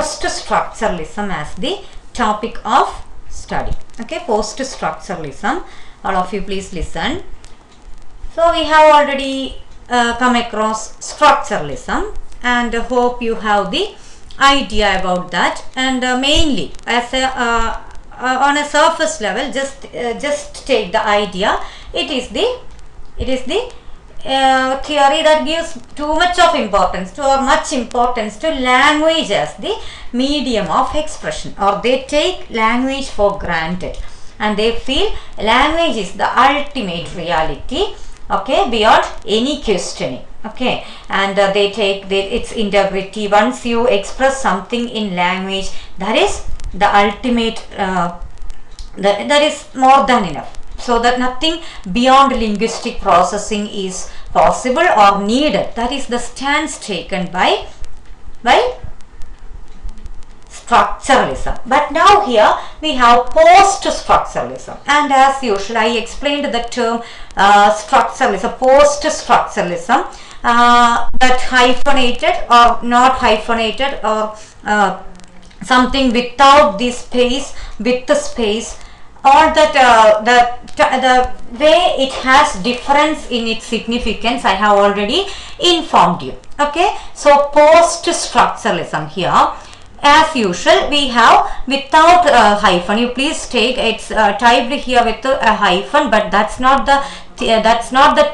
post-structuralism as the topic of study. Okay, post-structuralism. All of you please listen. So we have already come across structuralism, and hope you have the idea about that. And mainly as a on a surface level, just take the idea. It is the theory that gives too much of importance or much importance to language as the medium of expression, or they take language for granted and they feel language is the ultimate reality, okay, beyond any questioning. Okay, and they take its integrity. Once you express something in language, that is the ultimate, that is more than enough. So that nothing beyond linguistic processing is possible or needed. That is the stance taken by structuralism. But now here we have post-structuralism, and as usual I explained the term structuralism, post-structuralism, that hyphenated or not hyphenated, or something without the space, with the space, or that the way it has difference in its significance, I have already informed you. Okay, so post-structuralism here, as usual we have without a hyphen. You please take it's typed here with a hyphen, but that's not the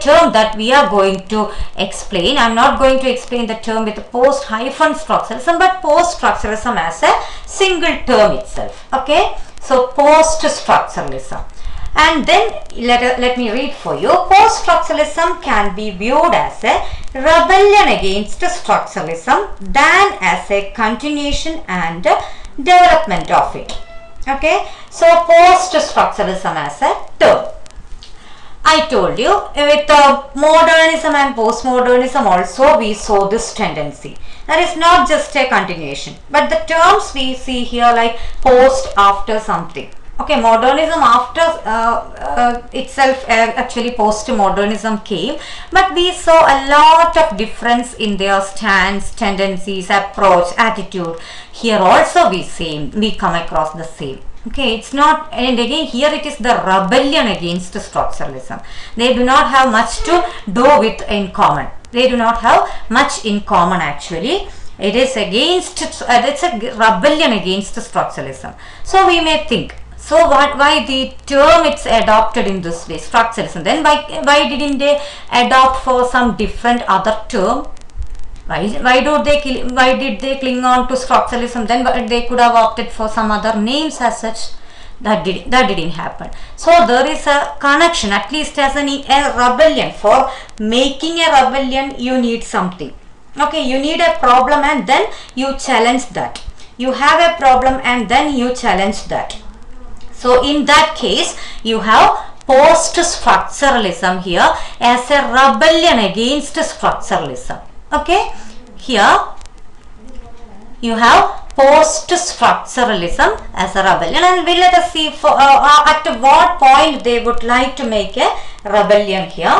term that we are going to explain. I'm not going to explain the term with post hyphen structuralism, but post-structuralism as a single term itself. Okay, so post-structuralism. And then let me read for you. Post-structuralism can be viewed as a rebellion against structuralism than as a continuation and development of it. Okay, so post-structuralism as a term. I told you with modernism and postmodernism also we saw this tendency. That is not just a continuation, but the terms we see here like post, after something. Okay, modernism after itself, actually postmodernism came, but we saw a lot of difference in their stance, tendencies, approach, attitude. Here also we come across the same. Okay, it's not, and again here it is the rebellion against structuralism. They do not have much to do with in common. They do not have much in common actually. It is against, it's a rebellion against structuralism. So we may think, so why the term it's adopted in this way, structuralism? Then why didn't they adopt for some different other term? Why did they cling on to structuralism? Then they could have opted for some other names as such. That didn't happen. So there is a connection, at least as a rebellion. For making a rebellion, you need something. Okay, you need a problem and then you challenge that. You have a problem and then you challenge that. So in that case, you have post-structuralism here as a rebellion against structuralism. Okay, here you have post-structuralism as a rebellion, and let us see at what point they would like to make a rebellion here.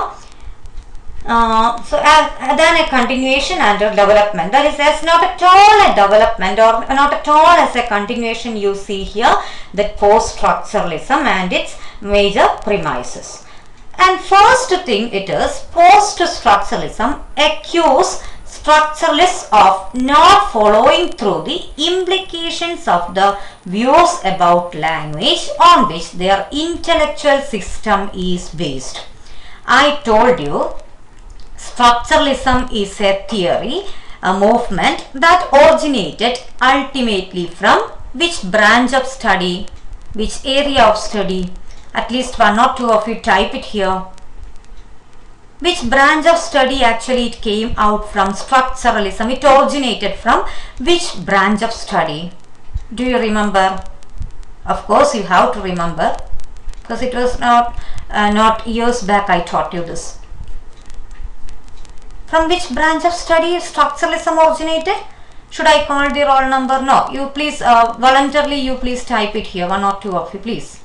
So then a continuation and a development. That is, as not at all a development or not at all as a continuation. You see here that post-structuralism and its major premises. And first thing it is, post-structuralism accuse structuralists of not following through the implications of the views about language on which their intellectual system is based. I told you structuralism is a theory, a movement that originated ultimately from which branch of study, which area of study. At least one or two of you type it here. Which branch of study actually it came out from? Structuralism. It originated from which branch of study? Do you remember? Of course you have to remember, because it was not years back I taught you this. From which branch of study structuralism originated? Should I call the roll number? No. You please voluntarily you please type it here. One or two of you please.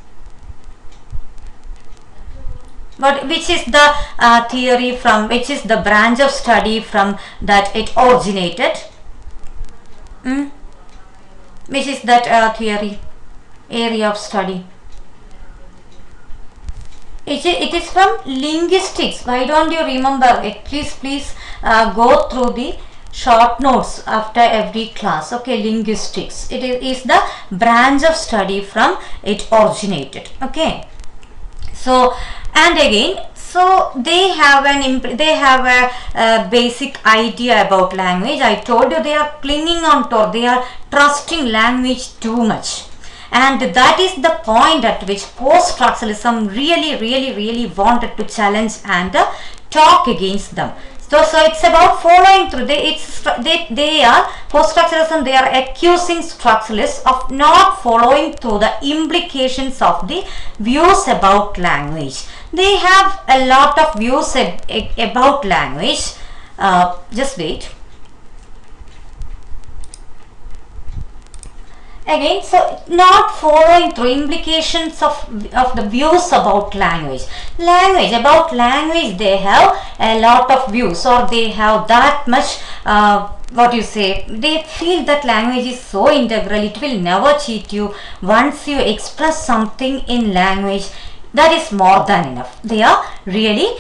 But which is the theory from, which is the branch of study from that it originated? Which is that theory, area of study? It is from linguistics. Why don't you remember? At least please go through the short notes after every class. Okay, linguistics. It is the branch of study from it originated. Okay. So, and again, so they have a basic idea about language. I told you they are clinging on to, they are trusting language too much. And that is the point at which post-structuralism really wanted to challenge and talk against them. So it's about following through. They are post-structuralism. They are accusing structuralists of not following through the implications of the views about language. They have a lot of views about language. Just wait. Again, so not following through implications of the views about language. About language, they have a lot of views, or they have that much, they feel that language is so integral, it will never cheat you. Once you express something in language, that is more than enough. They are really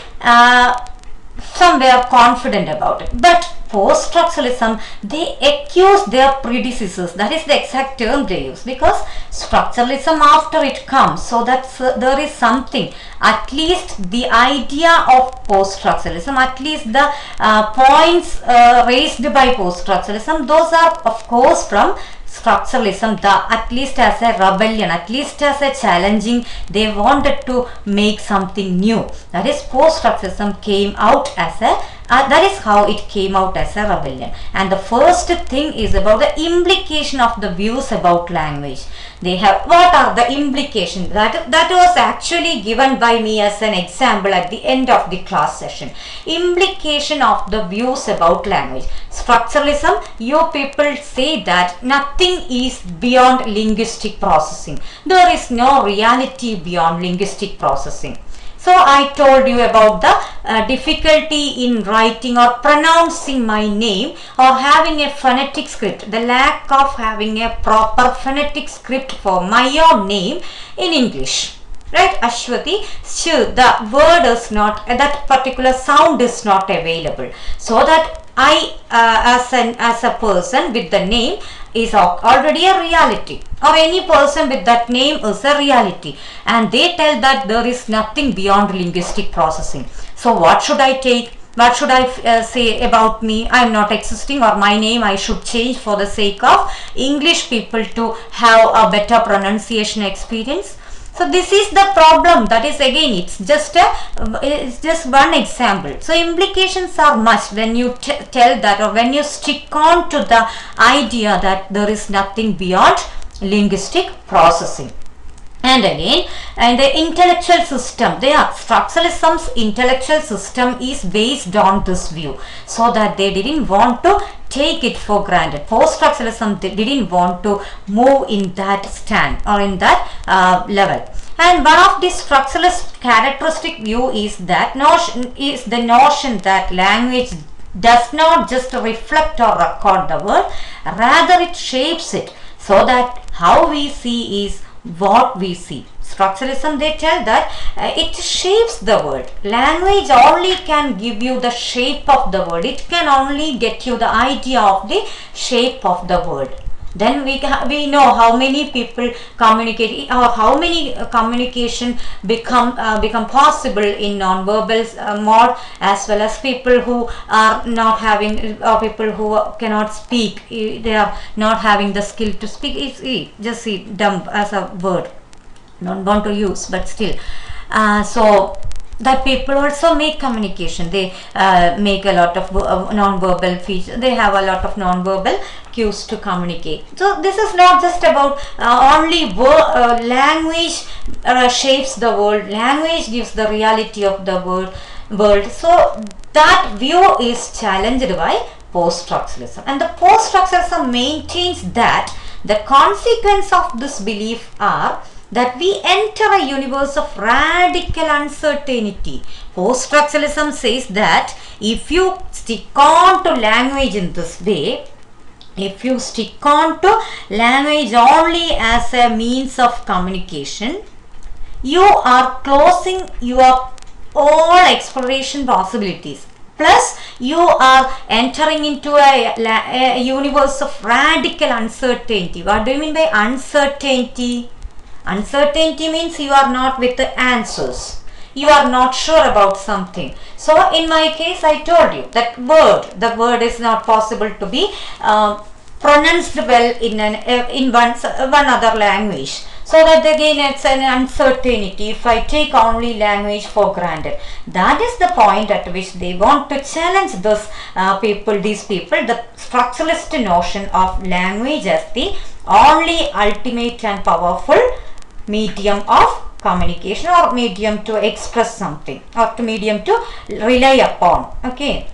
somewhere confident about it. But post-structuralism, they accuse their predecessors. That is the exact term they use, because structuralism after it comes, so that there is something, at least the idea of post-structuralism, at least the points raised by post-structuralism, those are of course from structuralism, at least as a rebellion, at least as a challenging. They wanted to make something new. That is, post-structuralism came out as a that is how it came out as a rebellion. And the first thing is about the implication of the views about language. They have, what are the implications? That was actually given by me as an example at the end of the class session. Implication of the views about language. Structuralism, you people say that nothing is beyond linguistic processing. There is no reality beyond linguistic processing. So I told you about the difficulty in writing or pronouncing my name, or having a phonetic script, the lack of having a proper phonetic script for my own name in English. Right, Ashwati, the word is not, that particular sound is not available. So that I as a person with the name is already a reality, or any person with that name is a reality, and they tell that there is nothing beyond linguistic processing. So what should I take? What should I say about me? I am not existing, or my name I should change for the sake of English people to have a better pronunciation experience. So this is the problem. That is, again, it's just one example. So implications are much when you tell that, or when you stick on to the idea that there is nothing beyond linguistic processing. And again, and the intellectual system, structuralism's intellectual system is based on this view, so that they didn't want to take it for granted. Post-structuralism, they didn't want to move in that stand, or in that level. And one of the structuralist characteristic view is that the notion that language does not just reflect or record the world, rather it shapes it, so that how we see is what we see. Structuralism, they tell that it shapes the world. Language only can give you the shape of the world. It can only get you the idea of the shape of the world. Then we know how many people communicate, or how many communication become possible in non-verbal mode, as well as people who are not having, or people who cannot speak. They are not having the skill to speak. It's just see dumb as a word, don't want to use, but still. So that people also make communication. They make a lot of non-verbal features. They have a lot of non-verbal cues to communicate. So this is not just about only language shapes the world. Language gives the reality of the world. So that view is challenged by post-structuralism, and the post-structuralism maintains that the consequence of this belief are that we enter a universe of radical uncertainty. Post-structuralism says that if you stick on to language in this way, if you stick on to language only as a means of communication, you are closing your all exploration possibilities. Plus, you are entering into a universe of radical uncertainty. What do you mean by uncertainty? Uncertainty means you are not with the answers. You are not sure about something. So, in my case, I told you that the word is not possible to be pronounced well in one other language. So that again it's an uncertainty if I take only language for granted. That is the point at which they want to challenge these people, the structuralist notion of language as the only ultimate and powerful medium of communication, or medium to express something, or to medium to rely upon. Okay.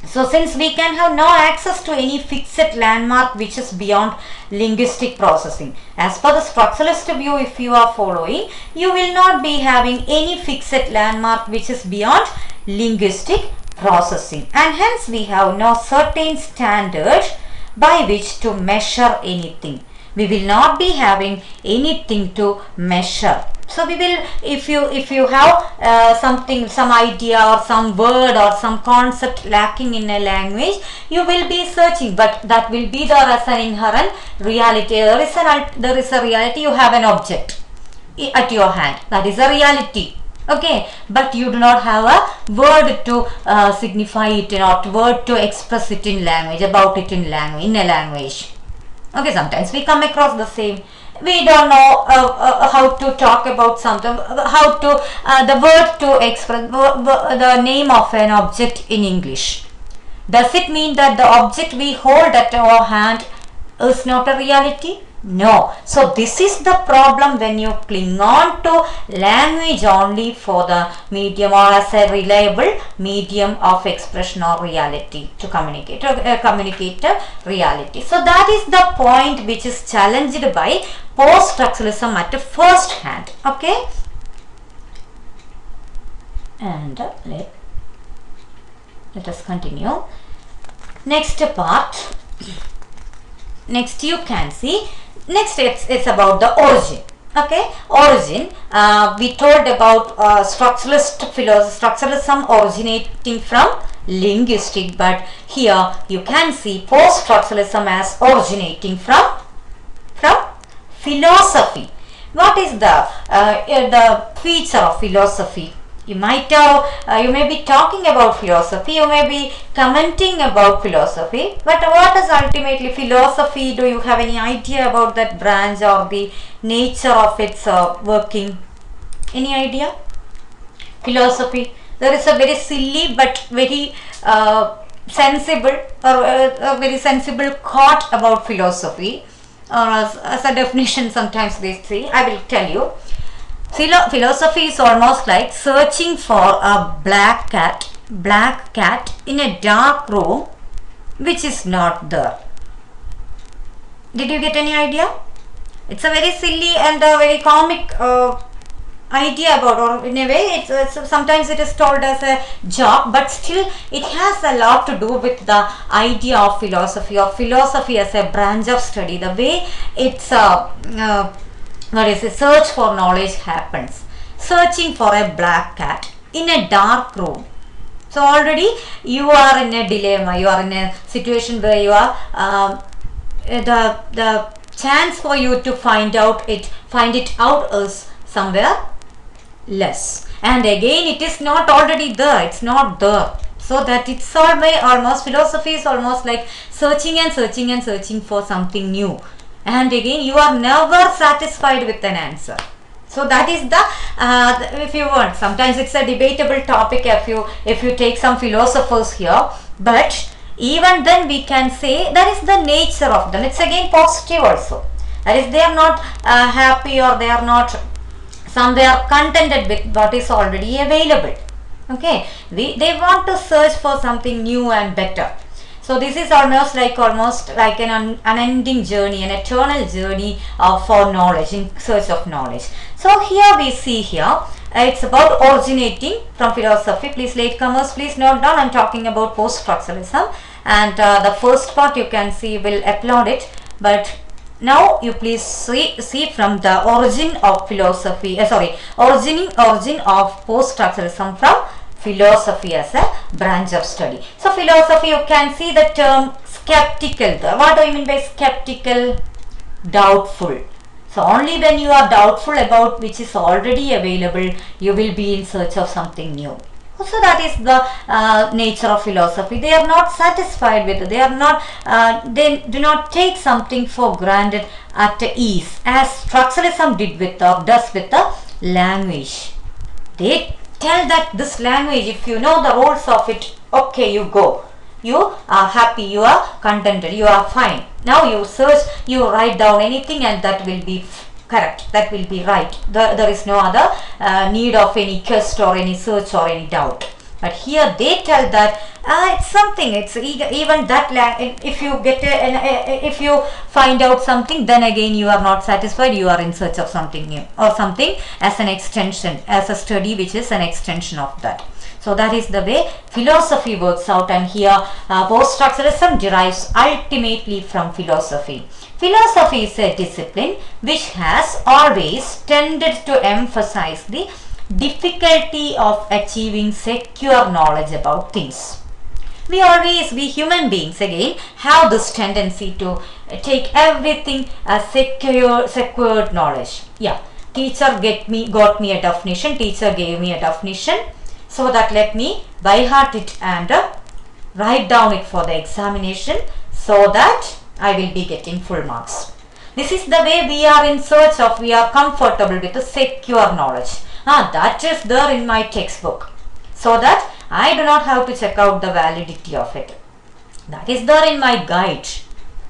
So since we can have no access to any fixed landmark which is beyond linguistic processing, as per the structuralist view, if you are following, you will not be having any fixed landmark which is beyond linguistic processing, and hence we have no certain standard by which to measure anything. We will not be having anything to measure. So we will, if you have some idea or some word or some concept lacking in a language, you will be searching, but that will be there as an inherent reality. There is a reality. You have an object at your hand. That is a reality. Okay, but you do not have a word to signify it, or word to express it in language, about it in a language. Okay, sometimes we come across the same. We don't know how to talk about something, how to the word to express the name of an object in English. Does it mean that the object we hold at our hand is not a reality? No. So this is the problem when you cling on to language only for the medium, or as a reliable medium of expression or reality to communicate reality. So that is the point which is challenged by post-structuralism at first hand. Okay, and let us continue. Next part. Next you can see. Next it's about the origin. Okay, origin. We told about structuralism originating from linguistic, but here you can see post-structuralism as originating from philosophy. What is the feature of philosophy? You may be talking about philosophy, you may be commenting about philosophy, but what is ultimately philosophy? Do you have any idea about that branch or the nature of its working? Any idea? Philosophy. There is a very silly but very sensible, or a very sensible quote about philosophy, or as a definition sometimes they say. I will tell you. Philosophy is almost like searching for a black cat in a dark room which is not there. Did you get any idea? It's a very silly and a very comic idea about, or in a way it's sometimes it is told as a joke, but still it has a lot to do with the idea of philosophy, or philosophy as a branch of study, the way it's what is a search for knowledge happens. Searching for a black cat in a dark room. So already you are in a dilemma, you are in a situation where you are the chance for you to find it out is somewhere less, and again it is not already there, it's not there. So that it's almost philosophy is almost like searching and searching and searching for something new, and again you are never satisfied with an answer. So that is the if you want, sometimes it's a debatable topic if you take some philosophers here, but even then we can say that is the nature of them. It's again positive also, that is they are not happy, or they are not somewhere contented with what is already available. Okay, they want to search for something new and better. So this is almost like an unending journey, an eternal journey for knowledge, in search of knowledge. So here we see it's about originating from philosophy. Please, latecomers, please note down, I'm talking about post-structuralism. and the first part you can see will upload it, but now you please see from the origin of philosophy, origin of post-structuralism from philosophy as a branch of study. So philosophy, you can see the term skeptical. What do I mean by skeptical? Doubtful. So only when you are doubtful about which is already available, you will be in search of something new. So that is the nature of philosophy. They are not satisfied with it. They are not. They do not take something for granted at ease, as structuralism did with does with the language. They tell that this language, if you know the rules of it, okay, you go. You are happy. You are contented. You are fine. Now you search. You write down anything, and that will be correct, that will be right. There is no other need of any quest or any search or any doubt. But here they tell that it's something, it's even that if you get if you find out something, then again you are not satisfied, you are in search of something new or something as an extension, as a study which is an extension of that. So that is the way philosophy works out, and here post-structuralism derives ultimately from philosophy. Philosophy is a discipline which has always tended to emphasize the difficulty of achieving secure knowledge about things. We human beings again have this tendency to take everything as secured knowledge. Yeah, teacher got me a definition, teacher gave me a definition, so that let me by heart it and write down it for the examination, so that I will be getting full marks. This is the way we are in search of, we are comfortable with the secure knowledge. That is there in my textbook, so that I do not have to check out the validity of it. That is there in my guide,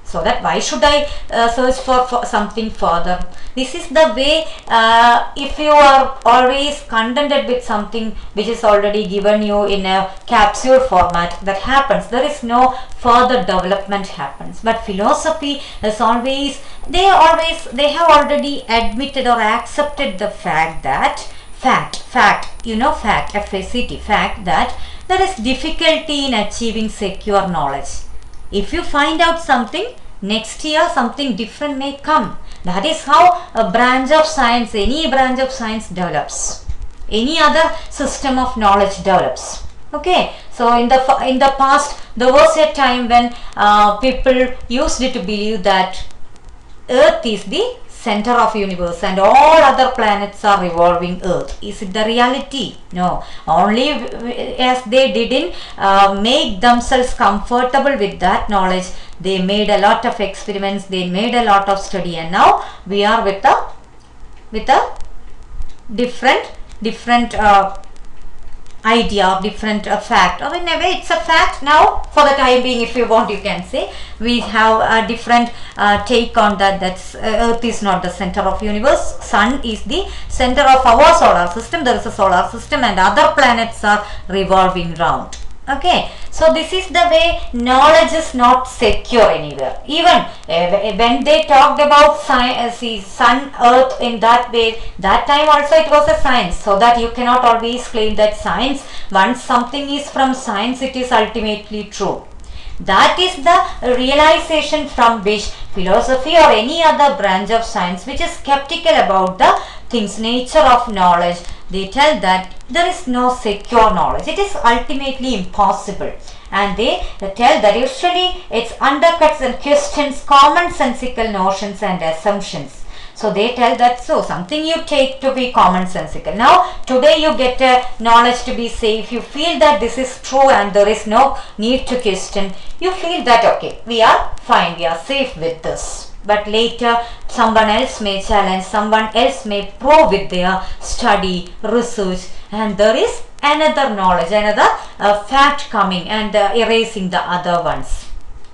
so that why should I search for something further? This is the way, if you are always contented with something which is already given you in a capsule format, that happens. There is no further development happens. But philosophy is always, they have already admitted or accepted the fact that fact, F-A-C-T, fact that there is difficulty in achieving secure knowledge. If you find out something, next year something different may come. That is how a branch of science, any branch of science develops. Any other system of knowledge develops. Okay, so in the past there was a time when people used to believe that Earth is the center of universe and all other planets are revolving Earth. Is it the reality? No. Only as they didn't make themselves comfortable with that knowledge, they made a lot of experiments, they made a lot of study, and now we are with a different idea of different fact, or in a way it's a fact now for the time being. If you want, you can say we have a different take on that. That's Earth is not the center of universe, Sun is the center of our solar system. There is a solar system and other planets are revolving round. Okay, so this is the way knowledge is not secure anywhere. Even when they talked about sun, earth in that way, that time also it was a science. So that you cannot always claim that science, once something is from science, it is ultimately true. That is the realization from which philosophy or any other branch of science which is skeptical about the things, nature of knowledge, they tell that there is no secure knowledge. It is ultimately impossible. And they tell that usually it undercuts and questions commonsensical notions and assumptions. So they tell that something you take to be commonsensical. Now today you get knowledge to be safe. You feel that this is true and there is no need to question. You feel that okay, we are fine, we are safe with this. But later someone else may challenge, someone else may prove with their study, research, and there is another knowledge, another fact coming and erasing the other ones.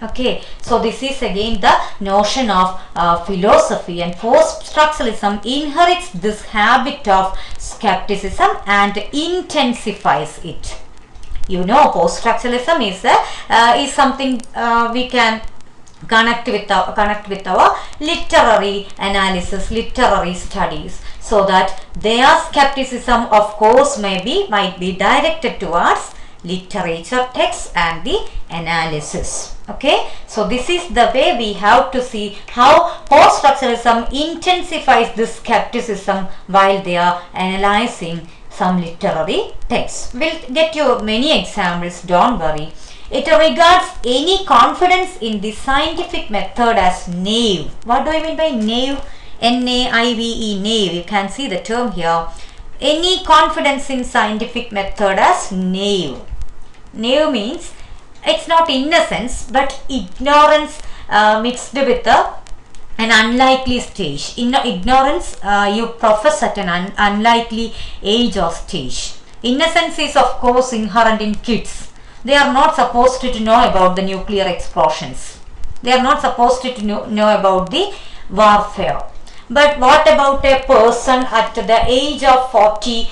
Okay, so this is again the notion of philosophy, and post-structuralism inherits this habit of skepticism and intensifies it. You know, post-structuralism is something we can connect with our literary analysis, literary studies, so that their skepticism of course might be directed towards literature text and the analysis. Okay, so this is the way we have to see how post-structuralism intensifies this skepticism while they are analyzing some literary texts. We'll get you many examples, don't worry. It regards any confidence in the scientific method as naive. What do I mean by naive? N-A-I-V-E, naive. You can see the term here. Any confidence in scientific method as naive. Naive means it's not innocence but ignorance mixed with an unlikely stage. In ignorance, you profess at an unlikely age or stage. Innocence is of course inherent in kids. They are not supposed to know about the nuclear explosions. They are not supposed to know about the warfare. But what about a person at the age of 40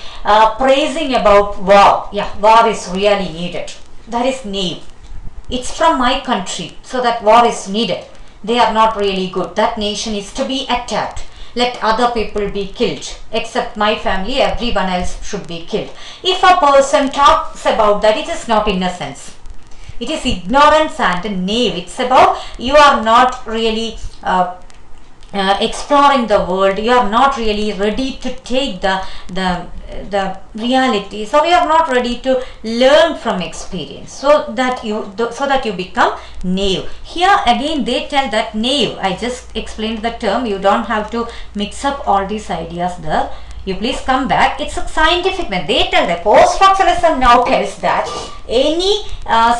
praising about war? Yeah, war is really needed. That is naive. It's from my country, so that war is needed. They are not really good. That nation is to be attacked. Let other people be killed. Except my family, everyone else should be killed. If a person talks about that, it is not innocence. It is ignorance and naive. It's about you are not really exploring the world. You are not really ready to take the realities, or you are not ready to learn from experience, so that you become naive. Here again they tell that naive. I just explained the term. You don't have to mix up all these ideas there. You please come back. It's a scientific method. They tell that post-structuralism now tells that any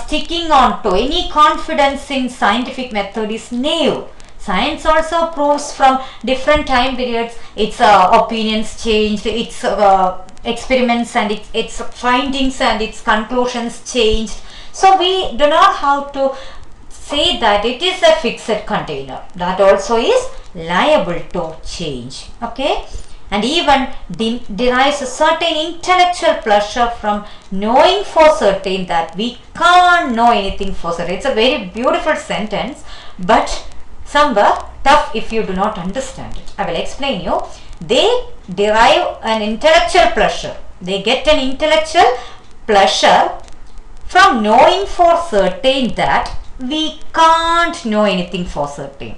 sticking on to any confidence in scientific method is naive. Science also proves from different time periods its opinions changed, its experiments and its findings and its conclusions changed. So we do not have to say that it is a fixed container. That also is liable to change. Okay, and even derives a certain intellectual pleasure from knowing for certain that we can't know anything for certain. It's a very beautiful sentence, but somewhere tough if you do not understand it. I will explain you. They derive an intellectual pleasure. They get an intellectual pleasure from knowing for certain that we can't know anything for certain.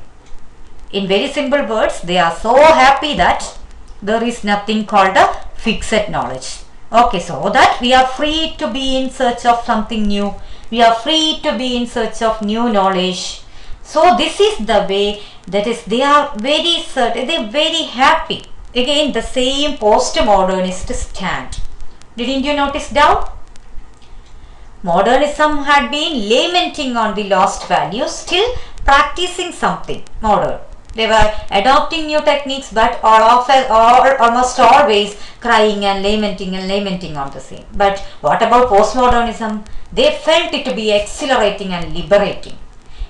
In very simple words, they are so happy that there is nothing called a fixed knowledge. Okay, so that we are free to be in search of something new. We are free to be in search of new knowledge. So this is the way, that is, they are very certain, they are very happy. Again, the same postmodernist stand. Didn't you notice down? Modernism had been lamenting on the lost values, still practicing something modern. They were adopting new techniques, but almost always crying and lamenting on the same. But what about postmodernism? They felt it to be exhilarating and liberating.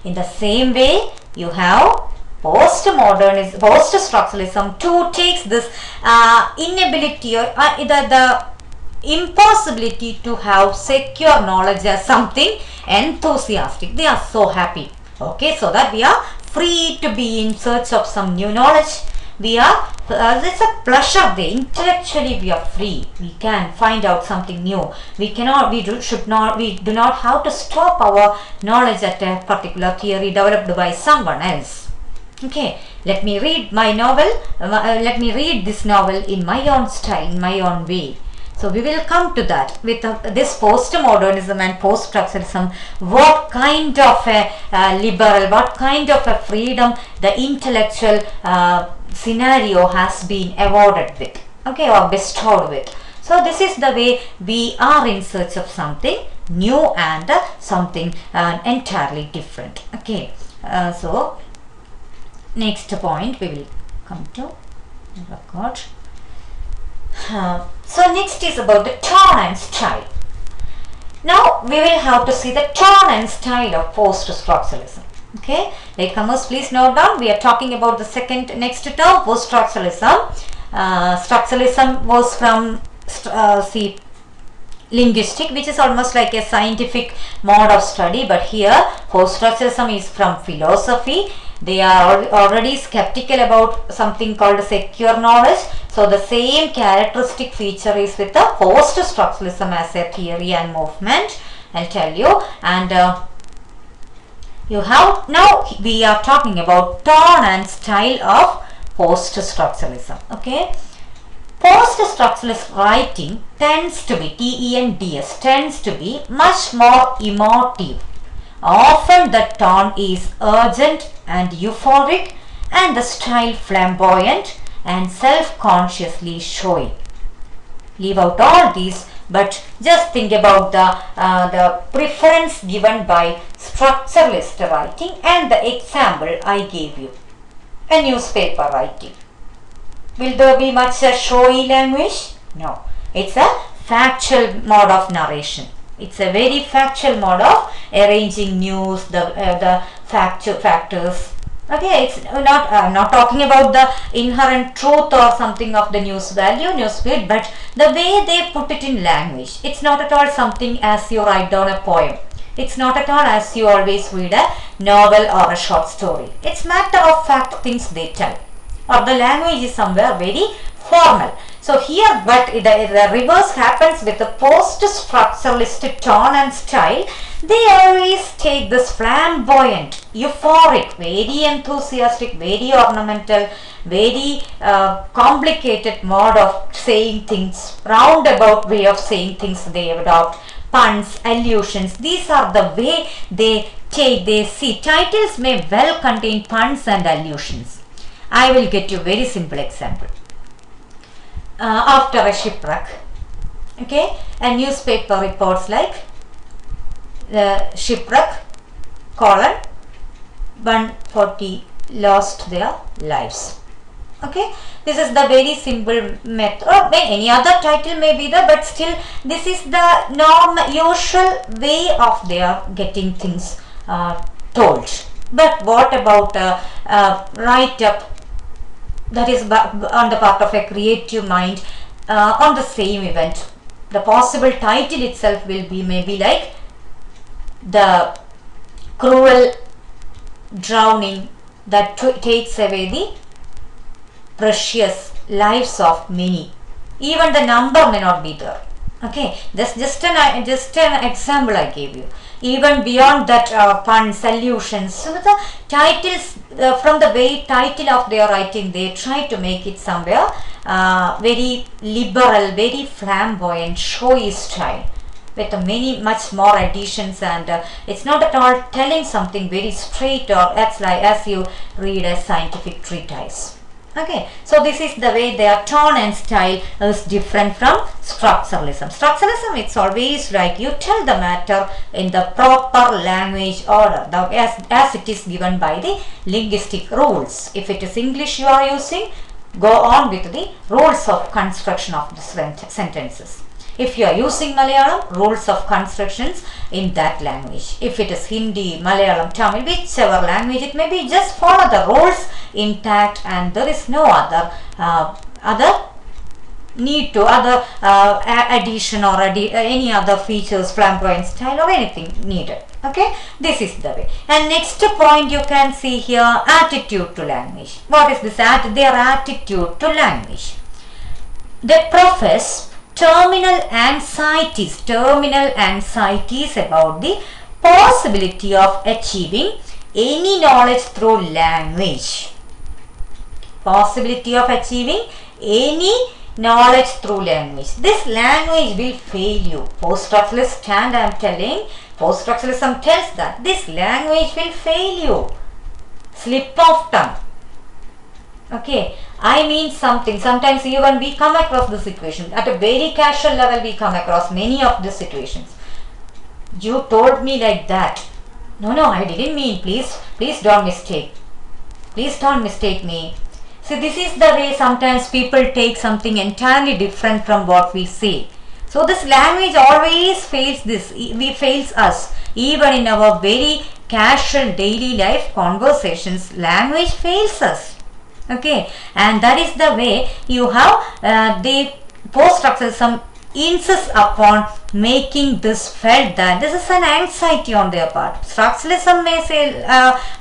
In the same way, you have postmodernism, post-structuralism too takes this inability or the impossibility to have secure knowledge as something enthusiastic. They are so happy. Okay, so that we are free to be in search of some new knowledge. We are, it's a pleasure there. Intellectually we are free. We can find out something new. We do not have to stop our knowledge at a particular theory developed by someone else. Okay, let me read my novel. Let me read this novel in my own style, in my own way. So we will come to that with this postmodernism and post-structuralism. What kind of a liberal, what kind of a freedom the intellectual scenario has been awarded with, okay, or bestowed with. So this is the way we are in search of something new and something entirely different. Okay, so next point we will come to record. So next is about the tone and style. Now we will have to see the tone and style of post-structuralism. Okay, latecomers, please note down. We are talking about the next term, post-structuralism. Structuralism was from linguistic, which is almost like a scientific mode of study, but here post-structuralism is from philosophy. They are already skeptical about something called secure knowledge. So the same characteristic feature is with the post-structuralism as a theory and movement. I'll tell you. And you have, now we are talking about tone and style of post-structuralism. Okay. Post-structuralist writing tends to be, TENDS, tends to be much more emotive. Often the tone is urgent and euphoric, and the style flamboyant and self-consciously showy. Leave out all these, but just think about the preference given by structuralist writing and the example I gave you. A newspaper writing. Will there be much a showy language? No. It's a factual mode of narration. It's a very factual mode of arranging news, the factors. Okay, it's not. I'm not talking about the inherent truth or something of the news value, news feed, but the way they put it in language. It's not at all something as you write down a poem. It's not at all as you always read a novel or a short story. It's matter of fact things they tell. Or the language is somewhere very formal. So here, but the reverse happens with the post-structuralist tone and style. They always take this flamboyant, euphoric, very enthusiastic, very ornamental, very complicated mode of saying things, roundabout way of saying things they adopt, puns, allusions. These are the way they take, they see. Titles may well contain puns and allusions. I will get you very simple example. After a shipwreck, okay, a newspaper reports like the shipwreck, 140 lost their lives. Okay, this is the very simple method, or any other title may be there, but still this is the normal, usual way of their getting things told. But what about write-up that is on the part of a creative mind on the same event? The possible title itself will be maybe like the cruel drowning that takes away the precious lives of many. Even the number may not be there. Okay, that's just an example I gave you. Even beyond that, puns, allusions. So the titles, from the way title of their writing, they try to make it somewhere very liberal, very flamboyant, showy style, with much more additions, and it's not at all telling something very straight or as you read a scientific treatise. Okay, so this is the way their tone and style is different from structuralism. Structuralism, it's always like you tell the matter in the proper language order, as it is given by the linguistic rules. If it is English you are using, go on with the rules of construction of the sentences. If you are using Malayalam, rules of constructions in that language. If it is Hindi, Malayalam, Tamil, whichever language it may be, just follow the rules intact, and there is no other need to addition or any other features, flamboyant style or anything needed. Okay, this is the way. And next point you can see here, attitude to language. What is this? Their attitude to language. They profess terminal anxieties about the possibility of achieving any knowledge through language. Possibility of achieving any knowledge through language. This language will fail you. Post-structuralist stand, I am telling, post-structuralism tells that this language will fail you. Slip of tongue. Okay, I mean something. Sometimes even we come across the situation. At a very casual level we come across many of the situations. You told me like that. No, I didn't mean. Please don't mistake. Please don't mistake me. See, this is the way sometimes people take something entirely different from what we say. So this language always fails us. Even in our very casual daily life conversations, language fails us. Okay, and that is the way you have the post-structuralism insists upon making this felt that this is an anxiety on their part. Structuralism may say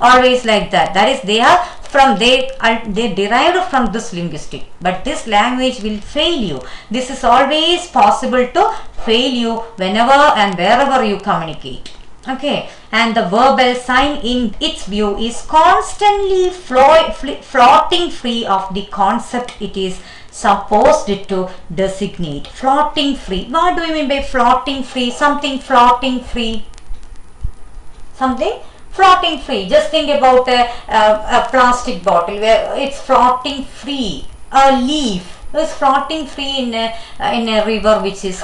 always like that. That is, they are they derived from this linguistic, but this language will fail you. This is always possible to fail you whenever and wherever you communicate. Okay, and the verbal sign in its view is constantly floating free of the concept it is supposed to designate. Floating free. What do you mean by floating free? Something floating free. Something floating free. Just think about a plastic bottle where it's floating free. A leaf is floating free in a river which is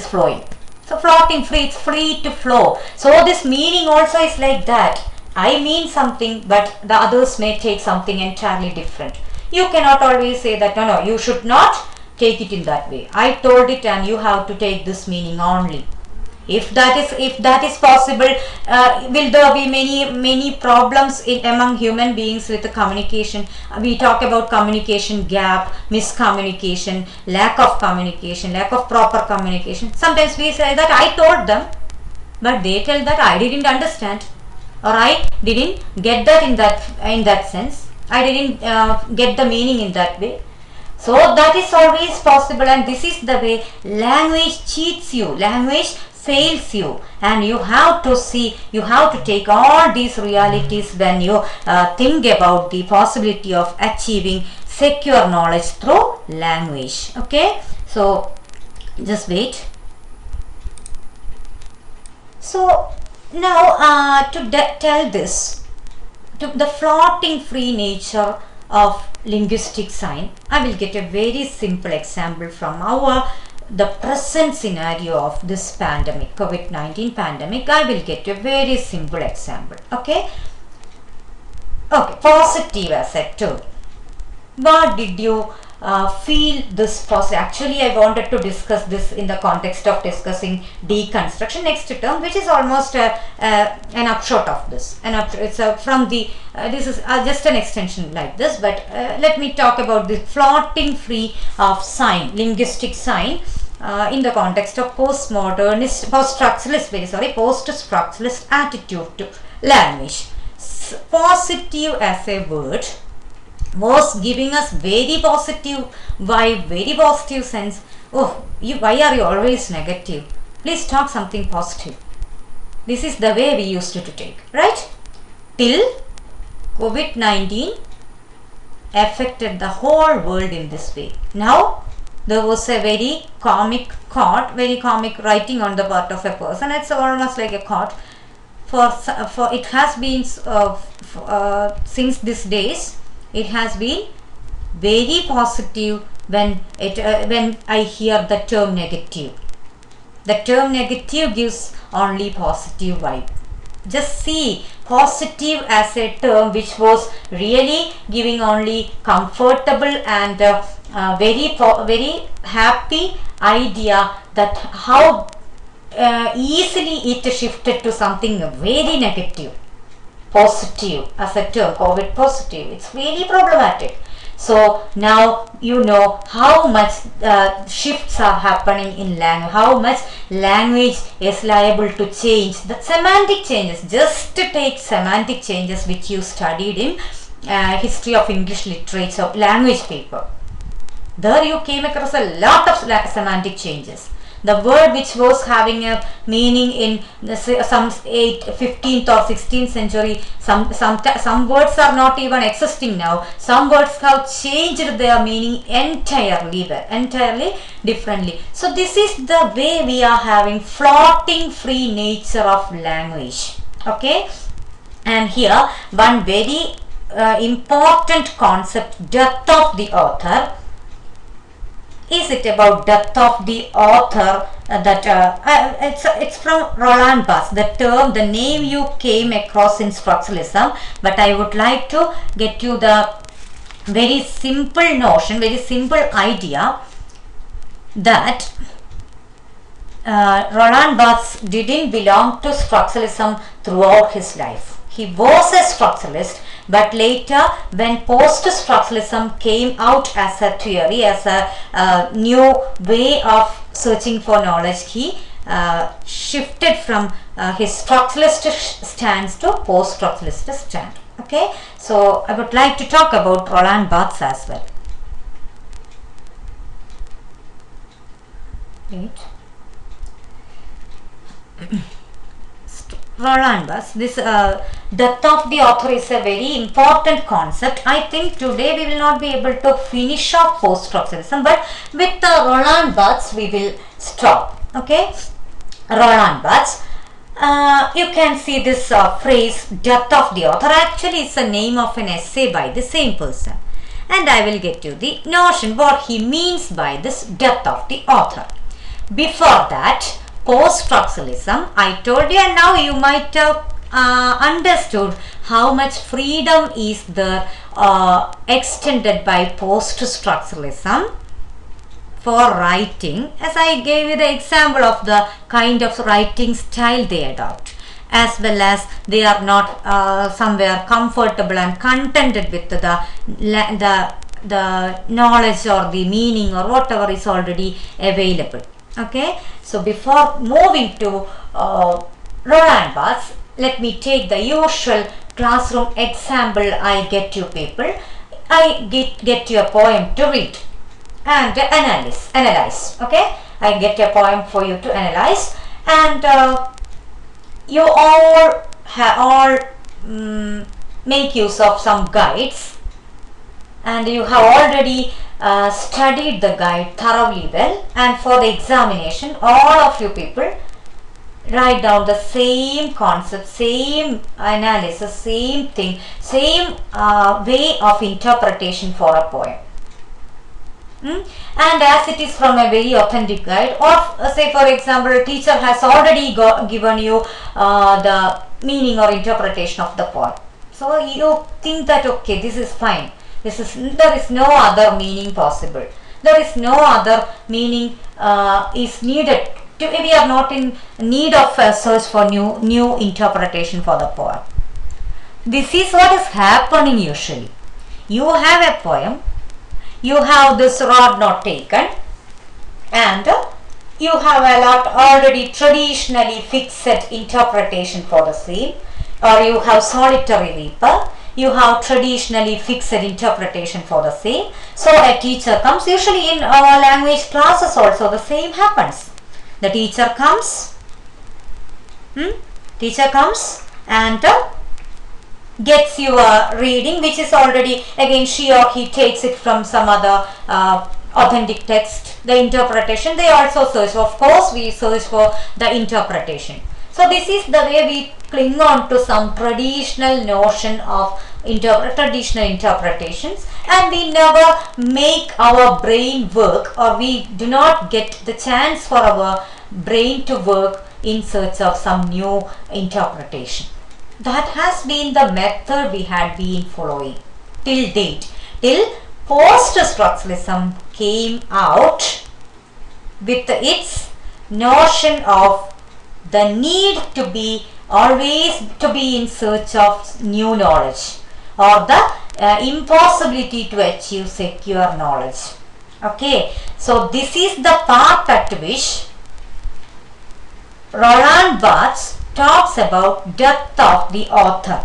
flowing. So floating free, it's free to flow. So this meaning also is like that. I mean something, but the others may take something entirely different. You cannot always say that no, you should not take it in that way. I told it and you have to take this meaning only. If that is possible, will there be many problems among human beings with the communication? We talk about communication gap, miscommunication, lack of proper communication. Sometimes we say that I told them, but they tell that I didn't understand, or I didn't get that in that sense. I didn't get the meaning in that way. So that is always possible, and this is the way language cheats you. Language fails you, and you have to take all these realities when you think about the possibility of achieving secure knowledge through language. Okay, so just wait. So now to tell this, to the floating free nature of linguistic sign, I will get a very simple example from the present scenario of this pandemic, COVID-19 pandemic. I will get a very simple example. Okay, positive as a term. What did you feel this positive? Actually, I wanted to discuss this in the context of discussing deconstruction next term, which is almost an upshot of this. It's from the this is just an extension like this, but let me talk about the floating free of sign, linguistic sign, in the context of poststructuralist attitude to language. Positive as a word was giving us very positive vibe, very positive sense. Oh, why are you always negative? Please talk something positive. This is the way we used to take, right? Till COVID-19 affected the whole world in this way. Now, there was a very comic writing on the part of a person. It's almost like a quote. For it has been since these days. It has been very positive when I hear the term negative. The term negative gives only positive vibe. Just see, positive as a term which was really giving only comfortable and very happy idea that how easily it shifted to something very negative. Positive as a term, COVID positive, it's really problematic. So now you know how much shifts are happening in language, how much language is liable to change. The semantic changes, just to take semantic changes which you studied in history of English literature language paper. There you came across a lot of semantic changes. The word which was having a meaning in some 15th or 16th century, some words are not even existing now. Some words have changed their meaning entirely differently. So this is the way we are having floating free nature of language. Okay, and here one very important concept, death of the author. Is it about death of the author? It's from Roland Barthes. The name you came across in structuralism, but I would like to get you the very simple notion, very simple idea that Roland Barthes didn't belong to structuralism throughout his life. He was a structuralist, But later, when post-structuralism came out as a theory, as a new way of searching for knowledge, he shifted from his structuralist stance to post-structuralist stand. Okay, so I would like to talk about Roland Barthes as well. Right. Roland Barthes, this death of the author is a very important concept. I think today we will not be able to finish off post-structuralism, but with Roland Barthes we will stop. Okay, Roland Barthes. You can see this phrase death of the author. Actually, it's the name of an essay by the same person, and I will get you the notion what he means by this death of the author. Before that, post-structuralism, I told you, and now you might have understood how much freedom is there extended by post-structuralism for writing, as I gave you the example of the kind of writing style they adopt, as well as they are not somewhere comfortable and contented with the knowledge or the meaning or whatever is already available. Okay, so before moving to Roland Barthes, let me take the usual classroom example I get you people. I get you a poem to read and analyze. Okay, I get a poem for you to analyze, and you all make use of some guides, and you have already studied the guide thoroughly well, and for the examination all of you people write down the same concept, same analysis, same thing, same way of interpretation for a poem. And as it is from a very authentic guide, or say for example a teacher has already given you the meaning or interpretation of the poem, so you think that okay, this is fine, there is no other meaning possible, there is no other meaning is needed, we are not in need of a search for new interpretation for the poem. This is what is happening usually. You have a poem, you have this rod not taken, and you have a lot already traditionally fixed interpretation for the same, or you have solitary reaper, you have traditionally fixed interpretation for the same. So a teacher comes, usually in our language classes also the same happens. The teacher comes, and gets you a reading which is already, again she or he takes it from some other authentic text, the interpretation they also search. Of course we search for the interpretation. So this is the way we cling on to some traditional notion of traditional interpretations, and we never make our brain work, or we do not get the chance for our brain to work in search of some new interpretation. That has been the method we had been following till date, till post-structuralism came out with its notion of the need to be always to be in search of new knowledge, or the impossibility to achieve secure knowledge. Okay, so this is the part at which Roland Barthes talks about death of the author.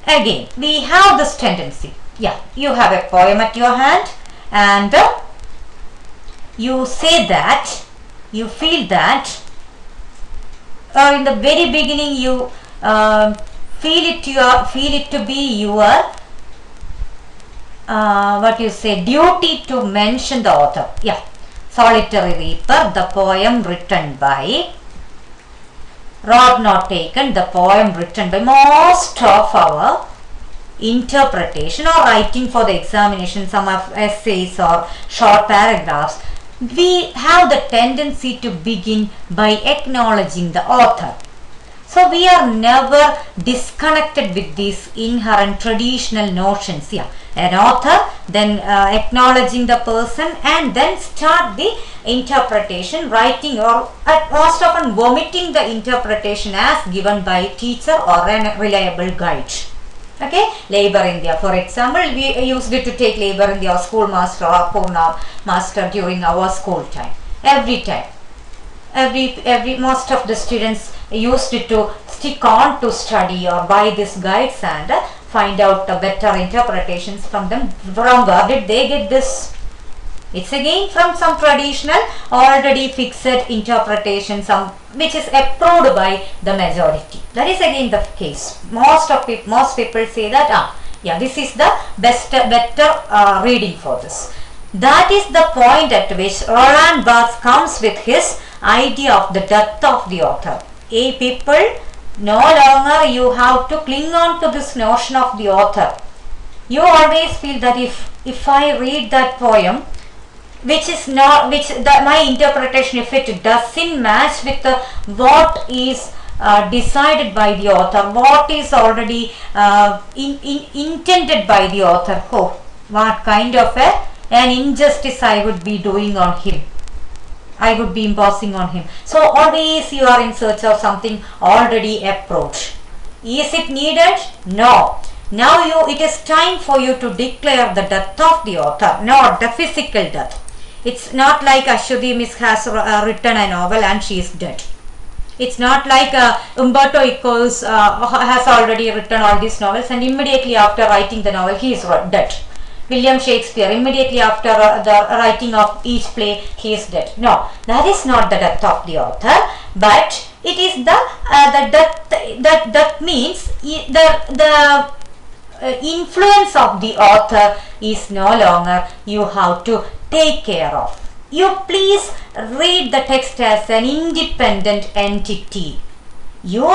Again, we have this tendency. Yeah, you have a poem at your hand, and you say that, you feel that, in the very beginning you feel it to be your duty to mention the author. Yeah, Solitary Reaper, the poem written by Rod Not Taken, the poem written by most of our interpretation or writing for the examination, some of essays or short paragraphs. We have the tendency to begin by acknowledging the author. So we are never disconnected with these inherent traditional notions. Yeah, an author, then acknowledging the person, and then start the interpretation, writing, or most often vomiting the interpretation as given by teacher or a reliable guide. Okay, labor India. For example, we used it to take labor India or school master or Purna master during our school time. Every time. Every most of the students used it to stick on to study or buy these guides and find out the better interpretations from them. From where did they get this? It's again from some traditional already fixed interpretation, some which is approved by the majority. That is again the case. Most people say that yeah, this is the better reading for this. That is the point at which Roland Barthes comes with his idea of the death of the author. People, no longer you have to cling on to this notion of the author. You always feel that if I read that poem, my interpretation, if it doesn't match with what is decided by the author, what is already intended by the author, oh, what kind of an injustice I would be doing on him, I would be imposing on him. So always you are in search of something already approved. Is it needed? No. Now it is time for you to declare the death of the author, not the physical death. It's not like Ashwati Miss has written a novel and she is dead. It's not like Umberto Eco's has already written all these novels and immediately after writing the novel he is dead. William Shakespeare, immediately after the writing of each play he is dead. No, that is not the death of the author, but it is the death. That means the influence of the author is no longer you have to take care of. You please read the text as an independent entity. You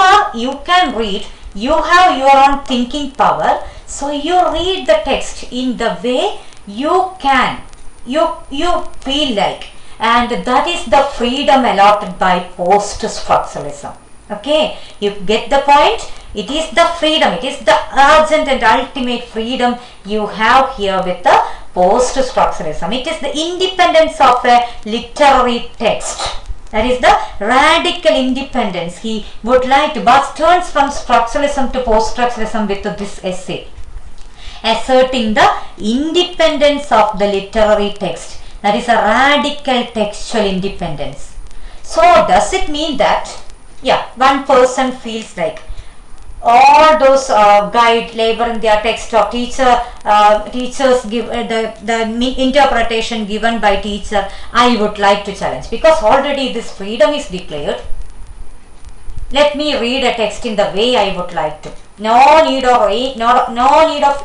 can read, you have your own thinking power, so you read the text in the way you can, you feel like, and that is the freedom allotted by post-structuralism. Okay, you get the point? It is the freedom, it is the urgent and ultimate freedom you have here with the post-structuralism. It is the independence of a literary text. That is the radical independence he would like to. Barthes turns from structuralism to post-structuralism with this essay, asserting the independence of the literary text. That is a radical textual independence. So does it mean that, yeah, one person feels like all those guide, labor in their text or teachers give the interpretation given by teacher, I would like to challenge, because already this freedom is declared. Let me read a text in the way I would like to. No need of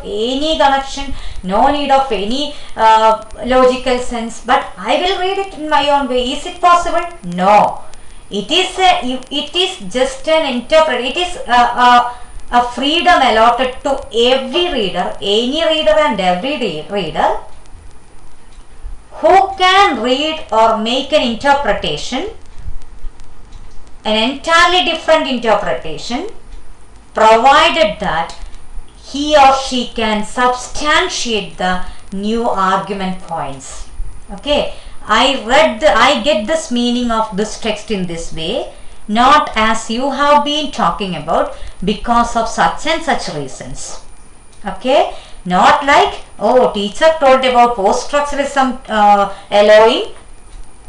any connection, no need of any logical sense, but I will read it in my own way. Is it possible? No. It is just an interpretation. It is a freedom allotted to every reader, any reader and every reader who can read or make an interpretation, an entirely different interpretation, provided that he or she can substantiate the new argument points. Okay. I get this meaning of this text in this way, not as you have been talking about, because of such and such reasons. Okay, not like, oh, teacher told about post-structuralism allowing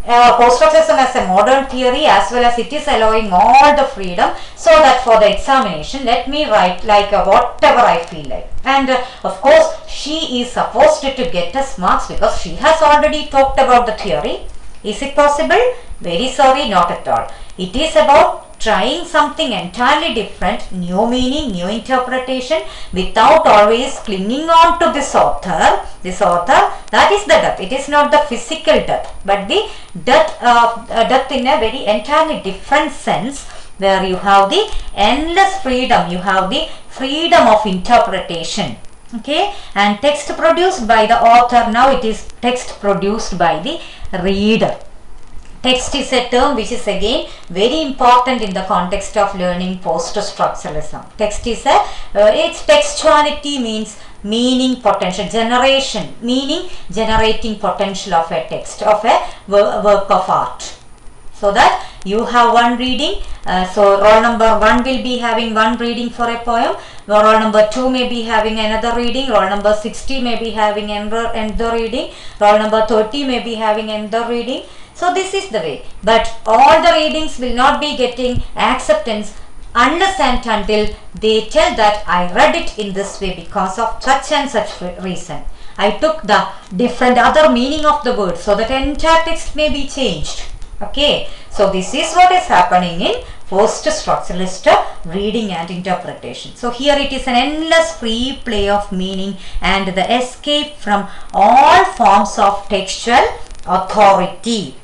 post-structuralism as a modern theory, as well as it is allowing all the freedom, so that for the examination let me write like whatever I feel like. And of course she is supposed to get us marks because she has already talked about the theory. Is it possible? Very sorry, not at all. It is about trying something entirely different, new meaning, new interpretation, without always clinging on to this author. That is the death. It is not the physical death, but the death in a very entirely different sense, where you have the endless freedom, you have the freedom of interpretation. Okay, and text produced by the author, now it is text produced by the reader. Text is a term which is again very important in the context of learning post-structuralism. Text is its textuality means meaning potential, generation, meaning generating potential of a text, of a work of art. So that you have one reading. So roll number 1 will be having one reading for a poem. Roll number 2 may be having another reading. Roll number 60 may be having another reading. Roll number 30 may be having another reading. So this is the way. But all the readings will not be getting acceptance unless and until they tell that I read it in this way because of such and such reason. I took the different other meaning of the word, so that entire text may be changed. Okay, so this is what is happening in post-structuralist reading and interpretation. So here it is an endless free play of meaning and the escape from all forms of textual authority.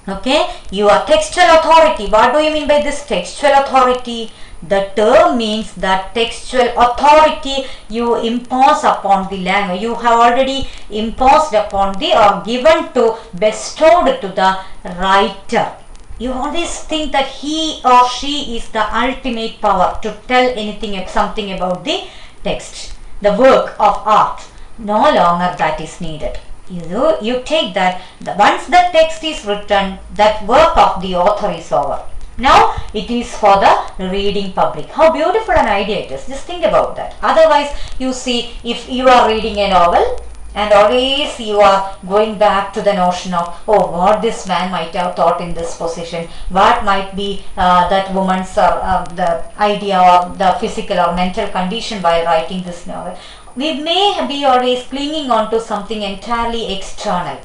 Okay, your textual authority. What do you mean by this textual authority? The term means that textual authority you impose upon the language. You have already imposed upon the or given to, bestowed to the writer. You always think that he or she is the ultimate power to tell anything, something about the text, the work of art. No longer that is needed. You take that once the text is written, that work of the author is over. Now it is for the reading public. How beautiful an idea it is. Just think about that. Otherwise, you see, if you are reading a novel and always you are going back to the notion of, oh, what this man might have thought in this position, what might be that woman's the idea or the physical or mental condition while writing this novel. We may be always clinging on to something entirely external.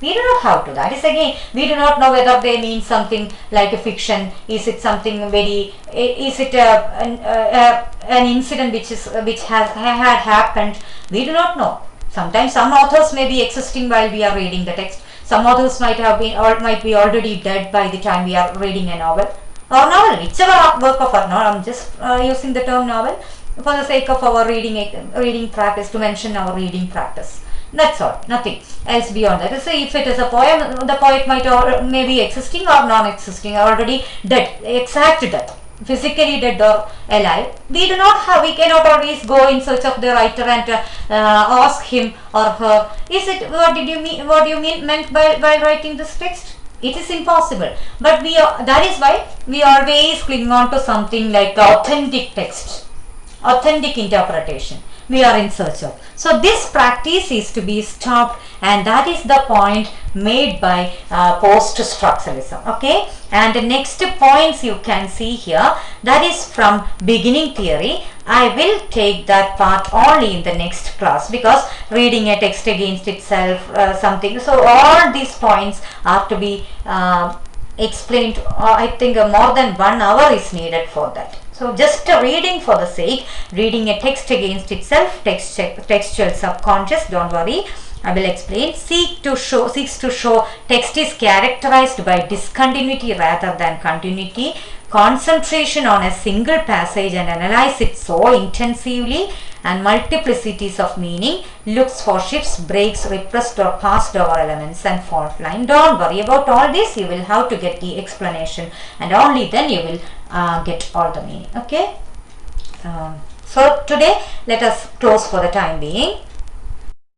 We do not have to. That is again, we do not know whether they mean something like a fiction. Is it something very? Is it an incident which had happened? We do not know. Sometimes some authors may be existing while we are reading the text. Some authors might have been or might be already dead by the time we are reading a novel or novel, whichever work of art. No, I'm just using the term novel for the sake of our reading practice, to mention our reading practice. That's all, nothing else beyond that. So if it is a poem, the poet might may be existing or non-existing, already dead, exact death, physically dead or alive. We cannot always go in search of the writer and ask him or her, is it, what do you meant by writing this text? It is impossible. But that is why we always cling on to something like authentic text, authentic interpretation we are in search of. So this practice is to be stopped, and that is the point made by post-structuralism. Okay, and the next points you can see here, that is from beginning theory. I will take that part only in the next class, because reading a text against itself, something. So all these points are to be explained. I think more than 1 hour is needed for that. So just reading for the sake, reading a text against itself, textual subconscious, don't worry, I will explain. Seeks to show text is characterized by discontinuity rather than continuity, concentration on a single passage and analyze it so intensively, and multiplicities of meaning, looks for shifts, breaks, repressed or passed over elements and fault line. Don't worry about all this, you will have to get the explanation, and only then you will get all the meaning. Okay, so today let us close for the time being.